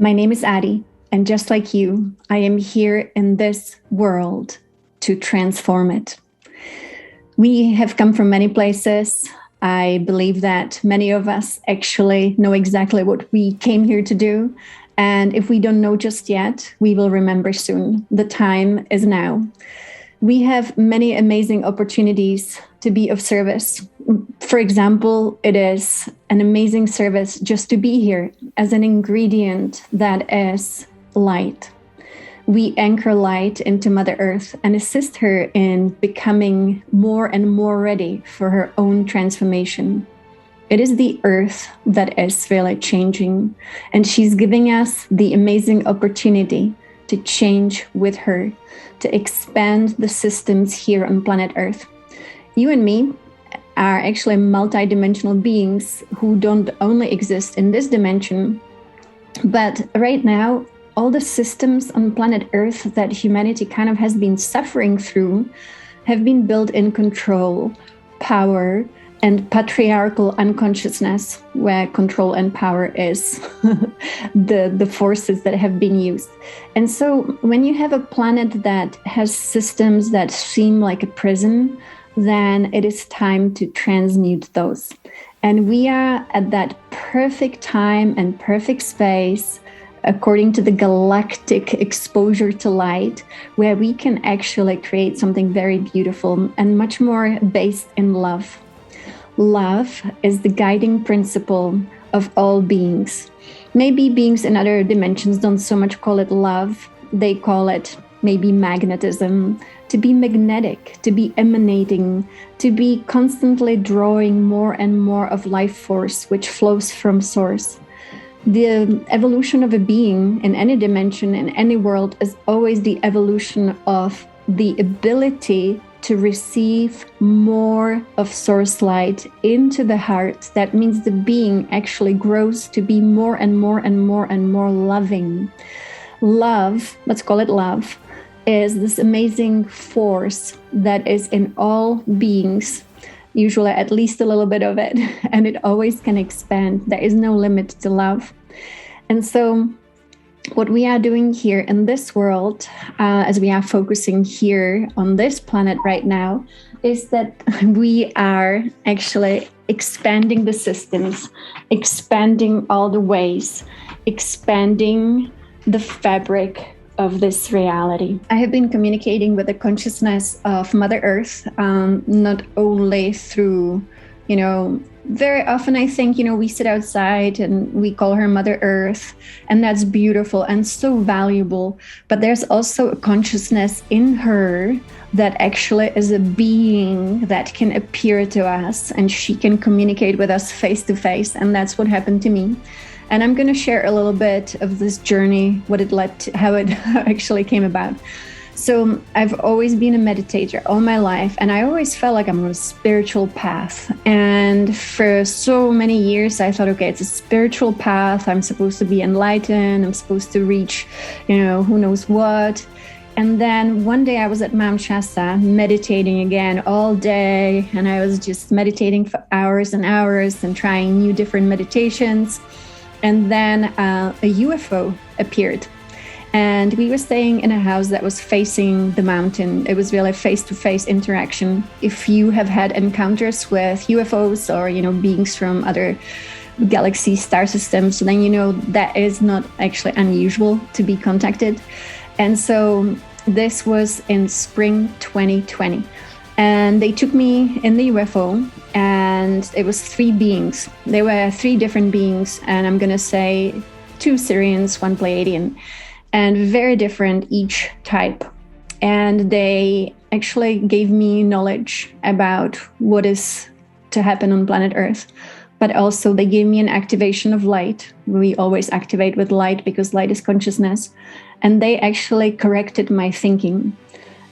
My name is Addie, and just like you, I am here in this world to transform it. We have come from many places. I believe that many of us actually know exactly what we came here to do. And if we don't know just yet, we will remember soon. The time is now. We have many amazing opportunities to be of service. For example, it is an amazing service just to be here as an ingredient that is light. We anchor light into Mother Earth and assist her in becoming more and more ready for her own transformation. It is the earth that is really changing, and she's giving us the amazing opportunity to change with her, to expand the systems here on planet Earth. You and me are actually multidimensional beings who don't only exist in this dimension, but right now, all the systems on planet Earth that humanity kind of has been suffering through have been built in control, power, and patriarchal unconsciousness, where control and power is the forces that have been used. And so when you have a planet that has systems that seem like a prison, then it is time to transmute those. And we are at that perfect time and perfect space, according to the galactic exposure to light, where we can actually create something very beautiful and much more based in love. Love is the guiding principle of all beings. Maybe beings in other dimensions don't so much call it love. They call it maybe magnetism, to be magnetic, to be emanating, to be constantly drawing more and more of life force, which flows from source. The evolution of a being in any dimension, in any world, is always the evolution of the ability to receive more of source light into the heart. That means the being actually grows to be more and more and more and more loving. Love, let's call it love, is this amazing force that is in all beings, usually at least a little bit of it, and it always can expand. There is no limit to love. And so what we are doing here in this world, as we are focusing here on this planet right now, is that we are actually expanding the systems, expanding all the ways, expanding the fabric of this reality. I have been communicating with the consciousness of Mother Earth, not only through, very often I think, we sit outside and we call her Mother Earth, and that's beautiful and so valuable. But there's also a consciousness in her that actually is a being that can appear to us, and she can communicate with us face to face. And that's what happened to me. And I'm going to share a little bit of this journey, what it led to, how it actually came about. So I've always been a meditator all my life, and I always felt like I'm on a spiritual path. And for so many years, I thought, okay, it's a spiritual path. I'm supposed to be enlightened. I'm supposed to reach, who knows what. And then one day I was at Mount Shasta meditating again all day. And I was just meditating for hours and hours and trying new different meditations. And then a UFO appeared. And we were staying in a house that was facing the mountain. It was really face-to-face interaction. If you have had encounters with UFOs or, beings from other galaxy star systems, then that is not actually unusual to be contacted. And so this was in spring 2020. And they took me in the UFO, and it was 3 beings. They were 3 different beings, and I'm going to say 2 Syrians, 1 Pleiadian, and very different each type. And they actually gave me knowledge about what is to happen on planet Earth. But also they gave me an activation of light. We always activate with light because light is consciousness. And they actually corrected my thinking.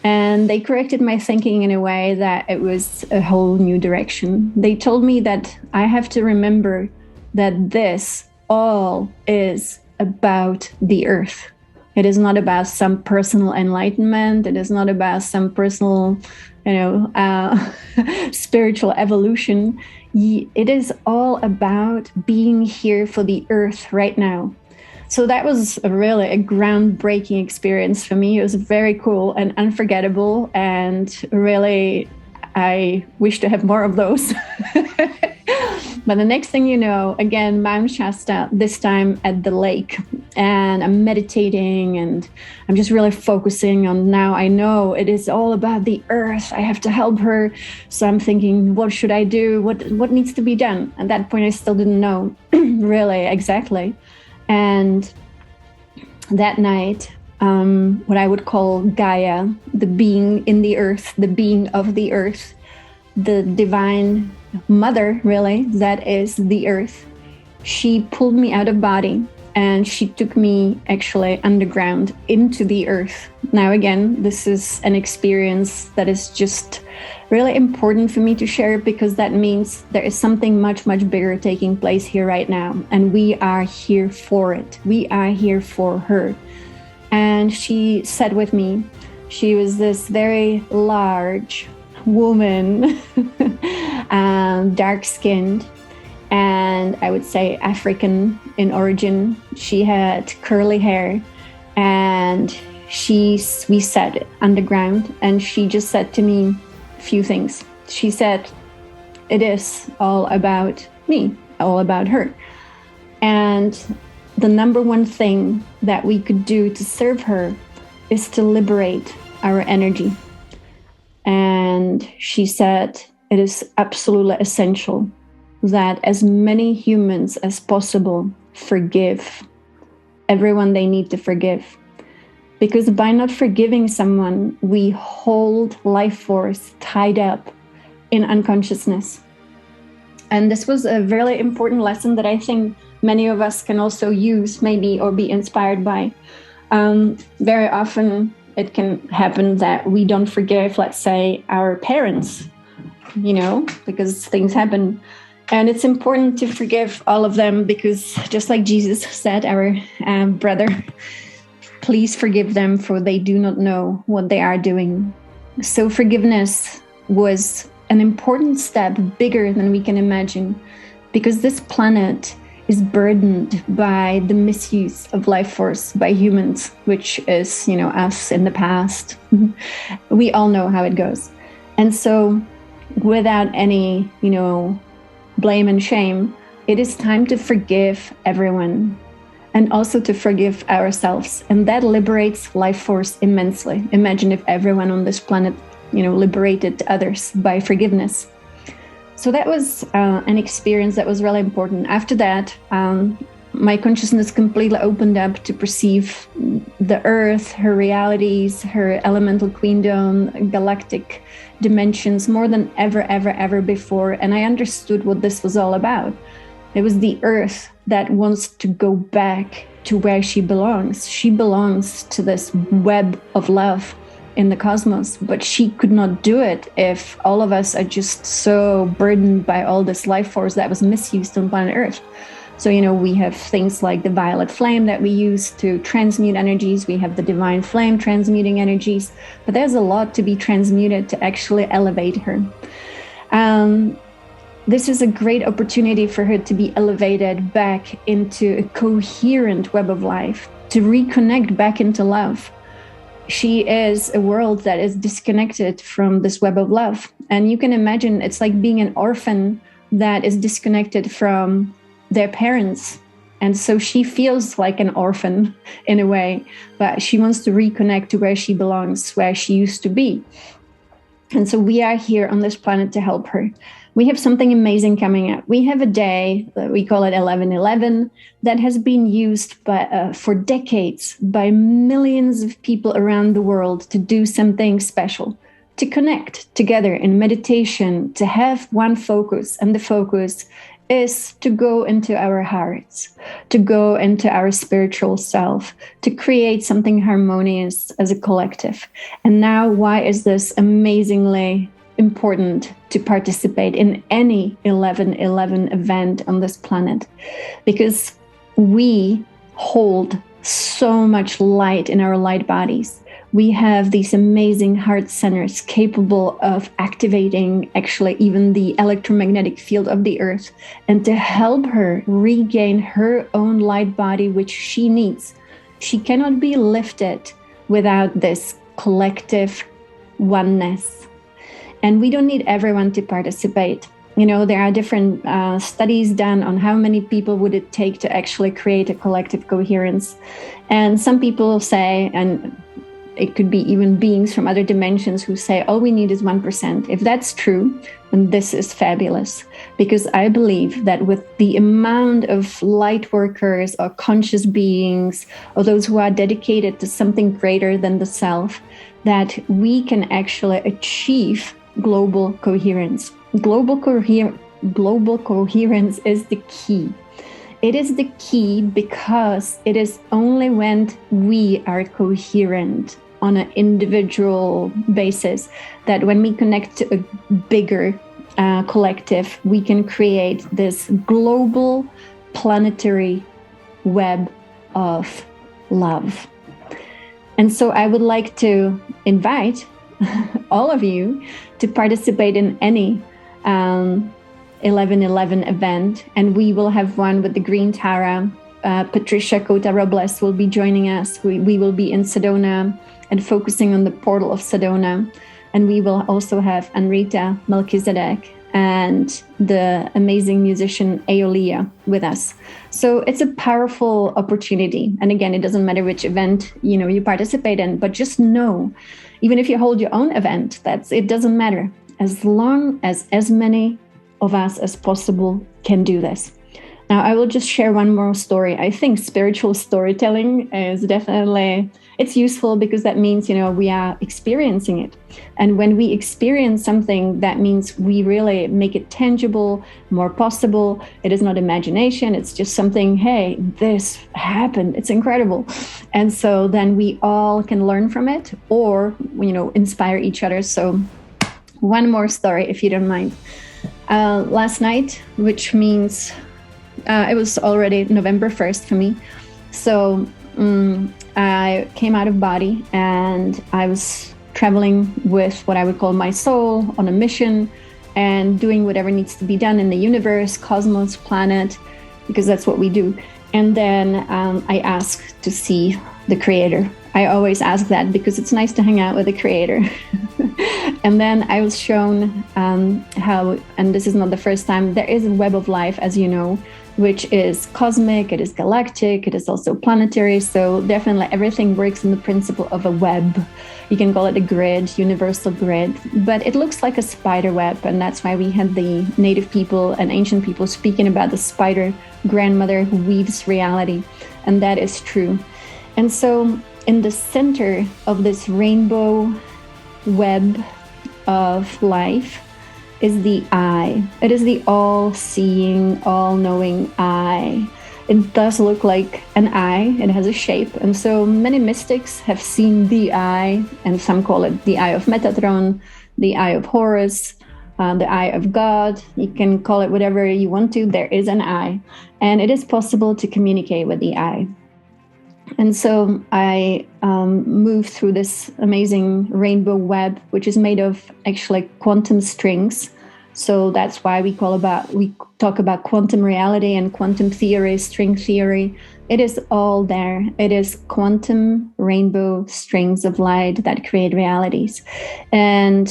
And they corrected my thinking in a way that it was a whole new direction. They told me that I have to remember that this all is about the earth. It is not about some personal enlightenment. It is not about some personal, spiritual evolution. It is all about being here for the earth right now. So that was really a groundbreaking experience for me. It was very cool and unforgettable, and really, I wish to have more of those. But the next thing you know, again, Mount Shasta, this time at the lake. And I'm meditating and I'm just really focusing on, now I know it is all about the earth. I have to help her. So I'm thinking, what should I do? What needs to be done? At that point, I still didn't know really exactly. And that night, what I would call Gaia, the being in the earth, the being of the earth, the divine mother, really, that is the earth, she pulled me out of body and she took me actually underground into the earth. Now, again, this is an experience that is just really important for me to share, because that means there is something much, much bigger taking place here right now. And we are here for it. We are here for her. And she sat with me. She was this very large woman, dark-skinned, and I would say African in origin. She had curly hair, and we sat underground, and she just said to me a few things. She said, it is all about me, all about her. And the number one thing that we could do to serve her is to liberate our energy. And she said, it is absolutely essential that as many humans as possible forgive everyone they need to forgive. Because by not forgiving someone, we hold life force tied up in unconsciousness. And this was a really important lesson that I think many of us can also use, maybe, or be inspired by. Very often it can happen that we don't forgive, let's say, our parents, because things happen. And it's important to forgive all of them, because just like Jesus said, our brother, please forgive them, for they do not know what they are doing. So forgiveness was an important step, bigger than we can imagine, because this planet is burdened by the misuse of life force by humans, which is, us in the past. We all know how it goes. And so without any, blame and shame, it is time to forgive everyone, and also to forgive ourselves. And that liberates life force immensely. Imagine if everyone on this planet, liberated others by forgiveness. So that was an experience that was really important. After that, my consciousness completely opened up to perceive the earth, her realities, her elemental queendom, galactic dimensions more than ever before. And I understood what this was all about. It was the earth that wants to go back to where she belongs. She belongs to this web of love in the cosmos, but she could not do it if all of us are just so burdened by all this life force that was misused on planet Earth. So, we have things like the violet flame that we use to transmute energies. We have the divine flame transmuting energies, but there's a lot to be transmuted to actually elevate her. This is a great opportunity for her to be elevated back into a coherent web of life, to reconnect back into love. She is a world that is disconnected from this web of love. And you can imagine it's like being an orphan that is disconnected from their parents. And so she feels like an orphan in a way, but she wants to reconnect to where she belongs, where she used to be. And so we are here on this planet to help her. We have something amazing coming up. We have a day, we call it 11/11, that has been used for decades by millions of people around the world to do something special, to connect together in meditation, to have one focus. And the focus is to go into our hearts, to go into our spiritual self, to create something harmonious as a collective. And now, why is this amazingly important to participate in any 11/11 event on this planet? Because we hold so much light in our light bodies. We have these amazing heart centers capable of activating actually even the electromagnetic field of the earth, and to help her regain her own light body, which she needs. She cannot be lifted without this collective oneness. And we don't need everyone to participate. There are different studies done on how many people would it take to actually create a collective coherence. And some people say, and it could be even beings from other dimensions who say, all we need is 1%. If that's true, then this is fabulous. Because I believe that with the amount of light workers or conscious beings, or those who are dedicated to something greater than the self, that we can actually achieve global coherence. Global coherence is the key. It is the key because it is only when we are coherent on an individual basis that when we connect to a bigger collective, we can create this global planetary web of love. And so I would like to invite all of you to participate in any 11/11 event, and we will have one with the Green Tara. Patricia Kota-Robles will be joining us. We will be in Sedona and focusing on the portal of Sedona, and we will also have Anrita Melchizedek and the amazing musician Aeolia with us. So it's a powerful opportunity. And again, it doesn't matter which event you participate in, but just know, even if you hold your own event, it doesn't matter, as long as many of us as possible can do this. Now, I will just share one more story. I think spiritual storytelling is definitely, it's useful because that means, we are experiencing it. And when we experience something, that means we really make it tangible, more possible. It is not imagination. It's just something, hey, this happened. It's incredible. And so then we all can learn from it or, inspire each other. So one more story, if you don't mind. Last night, which means it was already November 1st for me. So I came out of body and I was traveling with what I would call my soul on a mission and doing whatever needs to be done in the universe, cosmos, planet, because that's what we do. And then I asked to see the creator. I always ask that because it's nice to hang out with the creator. And then I was shown how, and this is not the first time, there is a web of life, as you know, which is cosmic, it is galactic, it is also planetary. So definitely everything works in the principle of a web. You can call it a grid, universal grid, but it looks like a spider web. And that's why we had the native people and ancient people speaking about the spider grandmother who weaves reality. And that is true. And so in the center of this rainbow web of life is the eye. It is the all-seeing, all-knowing eye. It does look like an eye. It has a shape. And so many mystics have seen the eye, and some call it the eye of Metatron, the eye of Horus, the eye of God. You can call it whatever you want to. There is an eye. And it is possible to communicate with the eye. And so I moved through this amazing rainbow web, which is made of actually quantum strings. So that's why we talk about quantum reality and quantum theory, string theory. It is all there. It is quantum rainbow strings of light that create realities. And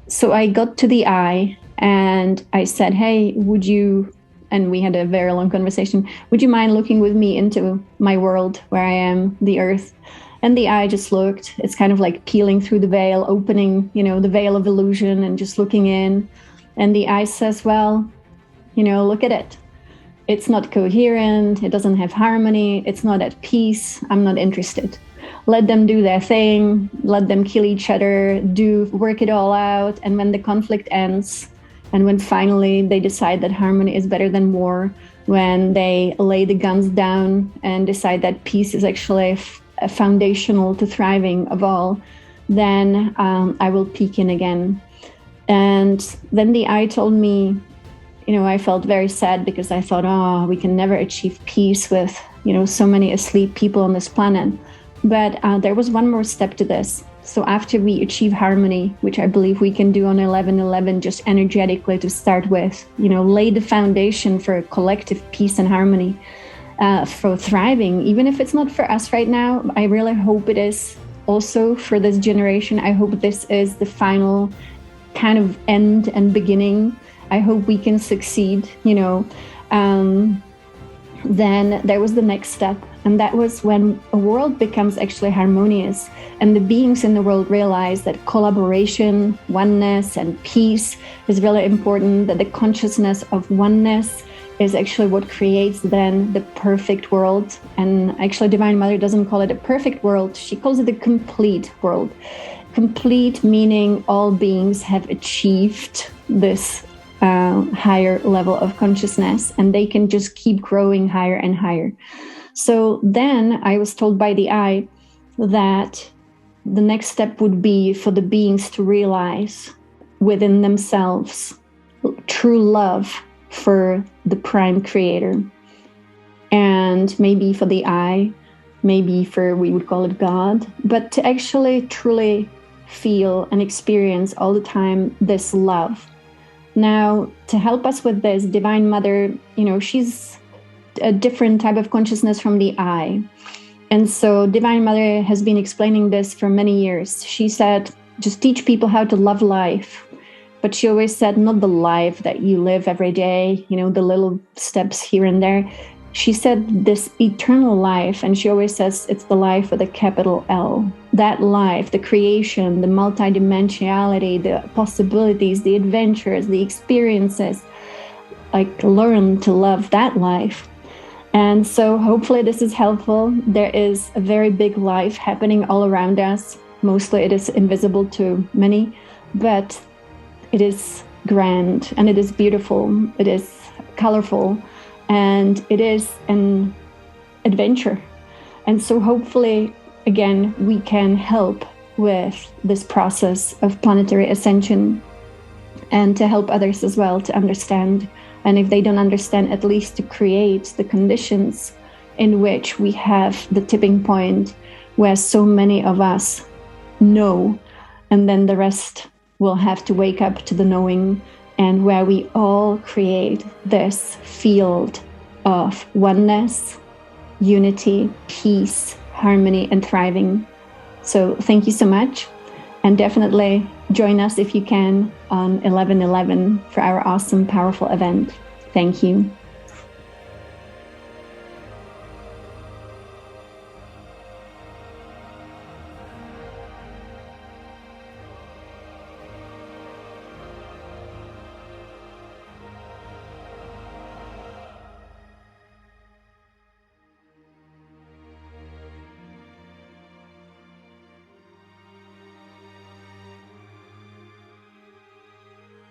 so I got to the eye and I said, hey, would you... And we had a very long conversation. Would you mind looking with me into my world where I am, the earth? And the eye just looked. It's kind of like peeling through the veil, opening, the veil of illusion and just looking in. And the eye says, well, look at it. It's not coherent. It doesn't have harmony. It's not at peace. I'm not interested. Let them do their thing. Let them kill each other, work it all out. And when the conflict ends, and when finally they decide that harmony is better than war, when they lay the guns down and decide that peace is actually foundational to thriving of all, then I will peek in again. And then the eye told me, I felt very sad because I thought, we can never achieve peace with, so many asleep people on this planet. But there was one more step to this. So after we achieve harmony, which I believe we can do on 11/11 just energetically to start with, lay the foundation for collective peace and harmony, for thriving, even if it's not for us right now. I really hope it is also for this generation. I hope this is the final kind of end and beginning. I hope we can succeed, Then there was the next step. And that was when a world becomes actually harmonious and the beings in the world realize that collaboration, oneness, and peace is really important, that the consciousness of oneness is actually what creates then the perfect world. And actually Divine Mother doesn't call it a perfect world. She calls it a complete world. Complete meaning all beings have achieved this higher level of consciousness, and they can just keep growing higher and higher. So then I was told by the eye that the next step would be for the beings to realize within themselves true love for the prime creator. And maybe for the eye, maybe for, we would call it God, but to actually truly feel and experience all the time this love. Now, to help us with this, Divine Mother, she's a different type of consciousness from the eye. And so Divine Mother has been explaining this for many years. She said, just teach people how to love life. But she always said, not the life that you live every day, the little steps here and there. She said this eternal life, and she always says it's the life with a capital L. That life, the creation, the multidimensionality, the possibilities, the adventures, the experiences, like learn to love that life. And so hopefully this is helpful. There is a very big life happening all around us. Mostly it is invisible to many, but it is grand and it is beautiful. It is colorful. And it is an adventure. And so hopefully, again, we can help with this process of planetary ascension and to help others as well to understand. And if they don't understand, at least to create the conditions in which we have the tipping point where so many of us know, and then the rest will have to wake up to the knowing, and where we all create this field of oneness, unity, peace, harmony, and thriving. So thank you so much. And definitely join us if you can on 11/11 for our awesome, powerful event. Thank you.